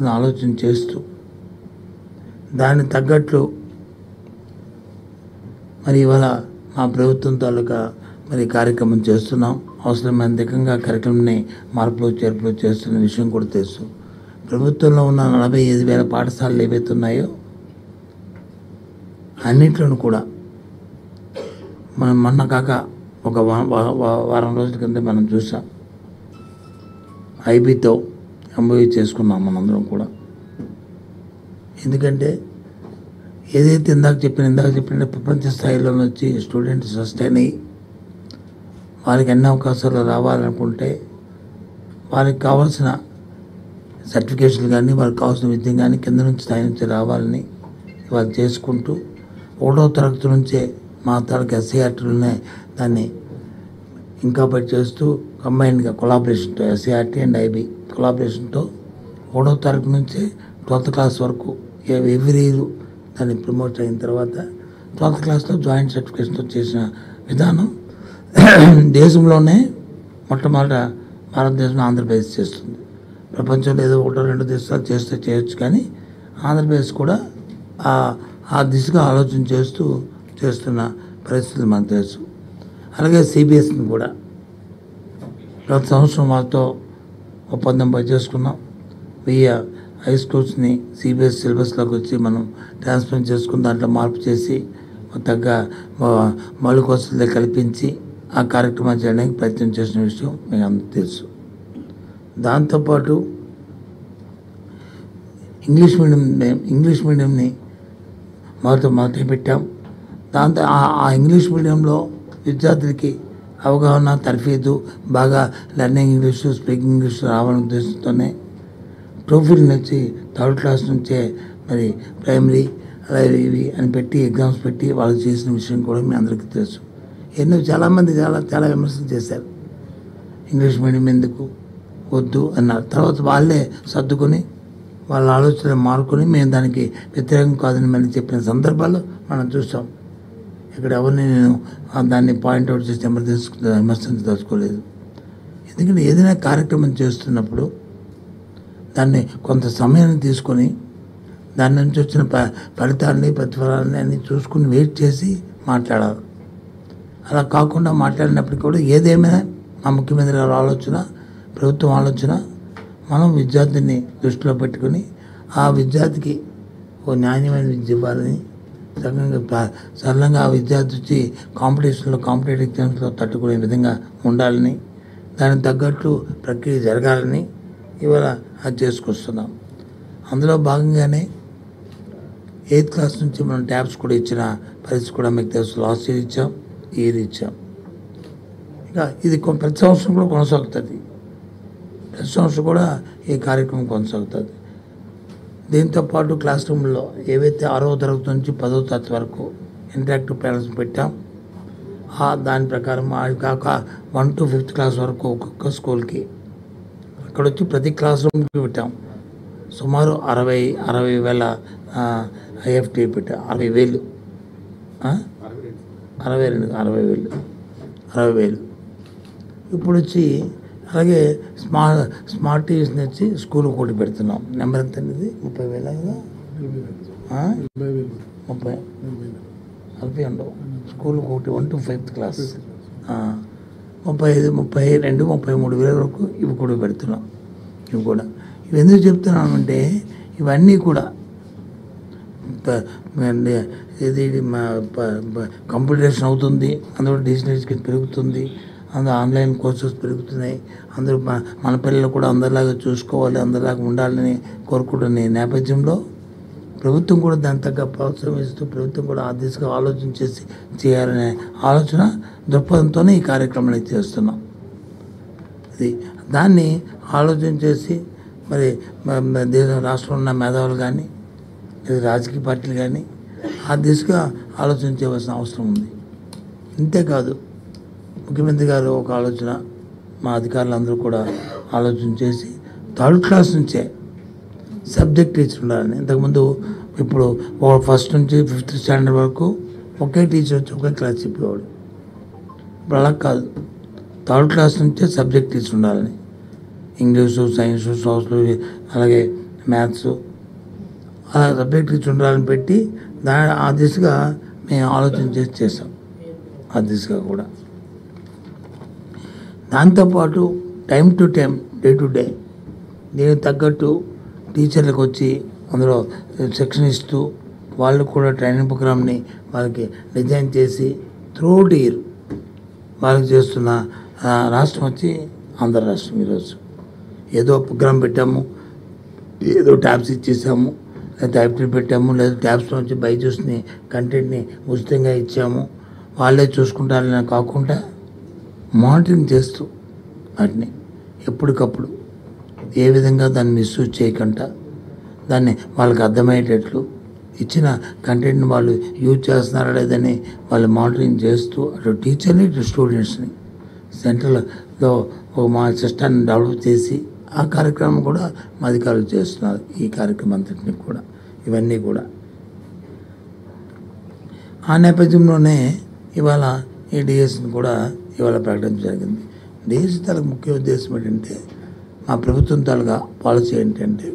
పరిస్థితులను ఆలోచన చేస్తూ దానికి తగ్గట్లు మరి ఇవాళ మా ప్రభుత్వం తాలూకా మరి కార్యక్రమం చేస్తున్నాం. అవసరమైన దిగంగా కార్యక్రమాన్ని మార్పులు చేర్పులు చేస్తున్న విషయం కూడా తెలుసు. ప్రభుత్వంలో ఉన్న 45,000 పాఠశాలలు ఏవైతే ఉన్నాయో అన్నింటిలోనూ కూడా మనం మొన్న కాక ఒక వారం రోజుల కింద మనం చూసాం. ఐబీతో ఎంఓయూ చేసుకున్నాం మనందరం కూడా. ఎందుకంటే ఏదైతే ఇందాక చెప్పిన ప్రపంచ స్థాయిలో వచ్చి స్టూడెంట్స్ సస్టైన్ అయ్యి వారికి అన్ని అవకాశాలు రావాలనుకుంటే వారికి కావాల్సిన సర్టిఫికేషన్లు కానీ వారికి కావాల్సిన విద్య కానీ కింద నుంచి స్థాయి నుంచి రావాలని వాళ్ళు చేసుకుంటూ 1వ తరగతి నుంచే మా తాలూకు ఎస్సీఆర్టీలోనే దాన్ని ఇంకా చేస్తూ కంబైన్డ్గా కొలాబరేషన్తో ఎస్సీఆర్టీ అండ్ ఐబీ కొలాబరేషన్తో 1వ తరగతి నుంచే 12th క్లాస్ వరకు ఎవ్రీ ఇయర్ దాన్ని ప్రమోట్ అయిన తర్వాత 12th క్లాస్లో జాయింట్ సర్టిఫికేషన్తో చేసిన విధానం దేశంలోనే మొట్టమొదట భారతదేశంలో ఆంధ్రప్రదేశ్ చేస్తుంది. ప్రపంచంలో ఏదో 1-2 దేశాలు చేయొచ్చు, కానీ ఆంధ్రప్రదేశ్ కూడా ఆ దిశగా ఆలోచన చేస్తున్న పరిస్థితులు మనకు తెలుసు. అలాగే సిబిఎస్ని కూడా గత సంవత్సరం వాళ్ళతో ఒప్పందం చేసుకున్నాం. 1000 హై స్కూల్స్ని సిబిఎస్ సిలబస్లోకి వచ్చి మనం ట్రాన్స్ఫర్ చేసుకుని దాంట్లో మార్పు చేసి తగ్గ మౌలిక వసతులు కల్పించి ఆ కార్యక్రమాలు చేయడానికి ప్రయత్నం చేసిన విషయం మీకు అందరికీ తెలుసు. దాంతోపాటు ఇంగ్లీష్ మీడియంని మొదట పెట్టాం. దాంతో ఆ ఇంగ్లీష్ మీడియంలో విద్యార్థులకి అవగాహన తర్ఫీదు బాగా లెర్నింగ్ ఇంగ్లీషు స్పీకింగ్ ఇంగ్లీష్ రావాలనే ఉద్దేశంతోనే ప్రొఫైల్ నుంచి 3rd క్లాస్ నుంచే మరి ప్రైమరీ అలాగే ఇవి అని పెట్టి ఎగ్జామ్స్ పెట్టి వాళ్ళు చేసిన విషయం కూడా మీ అందరికీ తెలుసు. చాలామంది చాలా విమర్శలు చేశారు. ఇంగ్లీష్ మీడియం ఎందుకు వద్దు అన్నారు. తర్వాత వాళ్ళే సర్దుకొని వాళ్ళ ఆలోచనలు మారుకొని మేము దానికి వ్యతిరేకం కాదని మళ్ళీ చెప్పిన సందర్భాలు మనం చూసాం. ఇక్కడ ఎవరిని నేను దాన్ని పాయింట్అవుట్ చేసి విమర్శించదలుచుకోలేదు. ఎందుకంటే ఏదైనా కార్యక్రమం చేస్తున్నప్పుడు దాన్ని కొంత సమయాన్ని తీసుకొని దాని నుంచి వచ్చిన ఫలితాలని ప్రతిఫలాలని అన్నీ చూసుకుని వెయిట్ చేసి మాట్లాడాలి. అలా కాకుండా మాట్లాడినప్పటికీ కూడా ఏదేమైనా మా ముఖ్యమంత్రి గారి ఆలోచన, ప్రభుత్వం ఆలోచన మనం విద్యార్థిని దృష్టిలో పెట్టుకుని ఆ విద్యార్థికి ఓ నాణ్యమైన విద్య ఇవ్వాలని సరళంగా ఆ విద్యార్థి వచ్చి కాంపిటేటివ్ ఎగ్జామ్స్లో తట్టుకునే విధంగా ఉండాలని దానికి తగ్గట్టు ప్రక్రియ జరగాలని ఇవాళ అది చేసుకొస్తున్నాం. అందులో భాగంగానే 8th క్లాస్ నుంచి మనం ట్యాబ్స్ కూడా ఇచ్చిన పరిస్థితి కూడా మీకు తెలుసు. లాస్ట్ ఇయర్ ఇచ్చాం, ఈ ఇయర్ ఇచ్చాం. ఇంకా ఇది ప్రతి సంవత్సరం కూడా కొనసాగుతుంది. ప్రతి సంవత్సరం కూడా ఈ కార్యక్రమం కొనసాగుతుంది. దీంతోపాటు క్లాస్ రూమ్లో ఏవైతే 6వ తరగతి నుంచి 10వ తరగతి వరకు ఇంటరాక్టివ్ ప్యానల్స్ పెట్టాం, దాని ప్రకారం అవి కాక 1 to 5th క్లాస్ వరకు ఒక్కొక్క స్కూల్కి అక్కడ వచ్చి ప్రతి క్లాస్ రూమ్కి పెట్టాం. సుమారు 60,000 ఐఎఫ్టీ పెట్టాం. 60,000 ఇప్పుడు వచ్చి అలాగే స్మార్ట్ టీవీస్ని వచ్చి స్కూల్ ఒకటి పెడుతున్నాం. నెంబర్ ఎంత అనేది 30,000 కదా, 40 ఉండవు. స్కూల్ ఒకటి 1 to 5th క్లాస్ 35, 32, 33,000 వరకు ఇవి కూడా పెడుతున్నాం. ఇవి ఎందుకు చెప్తున్నామంటే ఇవన్నీ కూడా ఇది కంప్యూటరేషన్ అవుతుంది, అందులో డిజిటల్ ఎడ్యుకేషన్ పెరుగుతుంది, అందులో ఆన్లైన్ కోర్సెస్ పెరుగుతున్నాయి. అందరూ మన పిల్లలు కూడా అందరిలాగా చూసుకోవాలి, అందరిలాగా ఉండాలని కోరుకుంటున్న నేపథ్యంలో ప్రభుత్వం కూడా దాని తగ్గ ప్రోత్సాహం ఇస్తూ ప్రభుత్వం కూడా ఆ దిశగా ఆలోచన చేయాలనే ఆలోచన దృక్పథంతోనే ఈ కార్యక్రమాన్ని చేస్తున్నాం. దాన్ని ఆలోచన చేసి మరి రాష్ట్రంలో ఉన్న మేధావులు కానీ లేదా రాజకీయ పార్టీలు కానీ ఆ దిశగా ఆలోచన చేయవలసిన అవసరం ఉంది. ఇంతేకాదు ముఖ్యమంత్రి గారు ఒక ఆలోచన, మా అధికారులందరూ కూడా ఆలోచన చేసి 3rd క్లాస్ నుంచే సబ్జెక్ట్ టీచర్ ఉండాలని. ఇంతకుముందు ఇప్పుడు 1st నుంచి 5th స్టాండర్డ్ వరకు ఒకే టీచర్ వచ్చి ఒకే క్లాస్ చెప్పేవాడు. ఇప్పుడు అలా కాదు, 3rd క్లాస్ నుంచే సబ్జెక్ట్ టీచర్ ఉండాలని. ఇంగ్లీషు, సైన్సు, సోషల్, అలాగే మ్యాథ్స్ అలా సబ్జెక్ట్ ఉండాలని పెట్టి ఆ దిశగా మేము ఆలోచన చేసి చేసాం. ఆ దిశగా కూడా దాంతోపాటు time to time, day to day దీనికి తగ్గట్టు టీచర్లకు వచ్చి అందులో శిక్షణ ఇస్తూ వాళ్ళు కూడా ట్రైనింగ్ ప్రోగ్రామ్ని వాళ్ళకి డిజైన్ చేసి త్రూఅవుట్ ఇయర్ వాళ్ళకి చేస్తున్న రాష్ట్రం వచ్చి ఆంధ్ర రాష్ట్రం. ఈరోజు ఏదో ప్రోగ్రామ్ పెట్టాము, ఏదో ట్యాబ్స్ ఇచ్చేసాము, లేదా టైప్ పెట్టాము, లేదా ట్యాబ్స్లో వచ్చి బైజూస్ని కంటెంట్ని ఉచితంగా ఇచ్చాము, వాళ్ళే చూసుకుంటారని కాకుండా మానిటరింగ్ చేస్తూ వాటిని ఎప్పటికప్పుడు ఏ విధంగా దాన్ని మిస్యూజ్ చేయకుండా దాన్ని వాళ్ళకి అర్థమయ్యేటట్లు ఇచ్చిన కంటెంట్ని వాళ్ళు యూజ్ చేస్తున్నారా లేదని వాళ్ళు మానిటరింగ్ చేస్తూ అటు టీచర్ని ఇటు స్టూడెంట్స్ని సెంట్రల్లో ఒక మా సిస్టాన్ని డెవలప్ చేసి ఆ కార్యక్రమం కూడా మా అధికారులు చేస్తున్నారు. ఈ కార్యక్రమం అంతటిని కూడా ఇవన్నీ కూడా ఆ నేపథ్యంలోనే ఇవాళ ఈ డిఎస్ని కూడా ఇవాళ ప్రకటించడం జరిగింది. డిఎస్ తాలూకు ముఖ్య ఉద్దేశం ఏంటంటే మా ప్రభుత్వం తాలూకా పాలసీ ఏంటంటే